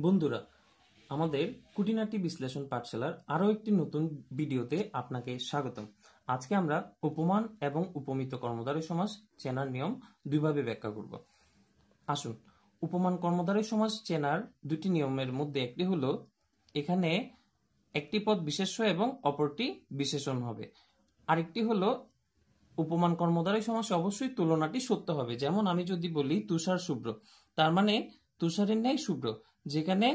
বন্ধুরা, আমাদের খুঁটিনাটি বিশ্লেষণ পাঠশালার আরো একটি নতুন ভিডিওতে আপনাকে স্বাগতম। আজকে আমরা উপমান এবং উপমিত কর্মধারয় সমাস চেনার নিয়ম দুইভাবে ব্যাখ্যা করব। আসুন, উপমান কর্মধারয় সমাস চেনার দুটি নিয়মের মধ্যে একটি হলো এখানে একটি পদ বিশেষ্য এবং অপরটি বিশেষণ হবে। আরেকটি হলো উপমান কর্মধারয় সমাসে অবশ্যই তুলনাটি সত্য হবে। যেমন আমি যদি বলি তুষার শুভ্র, তার মানে তুষারের ন্যায় শুভ্র। যেখানে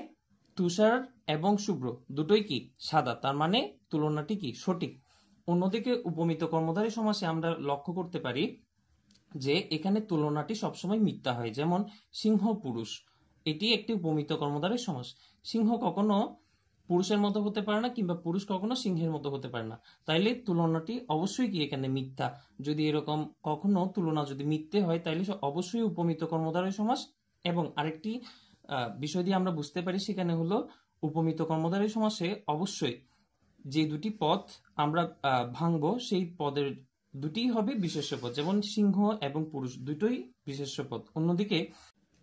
তুষার এবং শুভ্র দুটোই কি সাদা, তার মানে তুলনাটি কি সঠিক। অন্যদিকে উপমিত কর্মধারয় সমাসে আমরা লক্ষ্য করতে পারি যে এখানে তুলনাটি সবসময় মিথ্যা হয়। যেমন সিংহ পুরুষ, এটি একটি উপমিত কর্মধারয় সমাস। সিংহ কখনো পুরুষের মতো হতে পারে না, কিংবা পুরুষ কখনো সিংহের মতো হতে পারে না। তাইলে তুলনাটি অবশ্যই কি এখানে মিথ্যা। যদি এরকম কখনো তুলনা যদি মিথ্যে হয় তাইলে অবশ্যই উপমিত কর্মধারয় সমাস। এবং আরেকটি বিষয় দিয়ে আমরা বুঝতে পারি সেখানে হলো উপমিত কর্মধারয় সমাসে অবশ্যই যে দুটি পদ আমরা ভাঙবো সেই পদের দুটি হবে বিশেষ্য পদ। যেমন সিংহ এবং পুরুষ দুটোই বিশেষ্য পদ। অন্যদিকে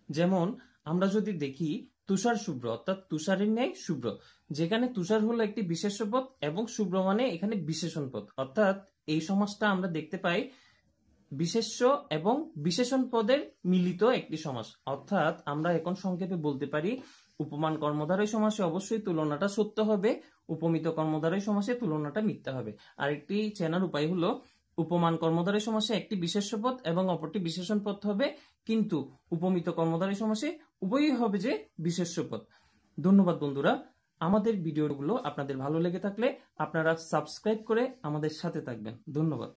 যেমন আমরা যদি দেখি তুষার শুভ্র, অর্থাৎ তুষারের ন্যায় শুভ্র, যেখানে তুষার হলো একটি বিশেষ্য পদ এবং শুভ্র মানে এখানে বিশেষণ পদ। অর্থাৎ এই সমাসটা আমরা দেখতে পাই বিশেষ্য এবং বিশেষণ পদের মিলিত একটি সমাস। অর্থাৎ আমরা এখন সংক্ষেপে বলতে পারি উপমান কর্মধারয় সমাসে অবশ্যই তুলনাটা সত্য হবে, উপমিত কর্মধারয় সমাসে তুলনাটা মিথ্যা হবে। আরেকটি চেনার উপায় হলো উপমান কর্মধারয় সমাসে একটি বিশেষ্য পদ এবং অপরটি বিশেষণ পদ হবে, কিন্তু উপমিত কর্মধারয় সমাসে উভয়ই হবে যে বিশেষ্য পদ। ধন্যবাদ বন্ধুরা। আমাদের ভিডিওগুলো আপনাদের ভালো লেগে থাকলে আপনারা সাবস্ক্রাইব করে আমাদের সাথে থাকবেন। ধন্যবাদ।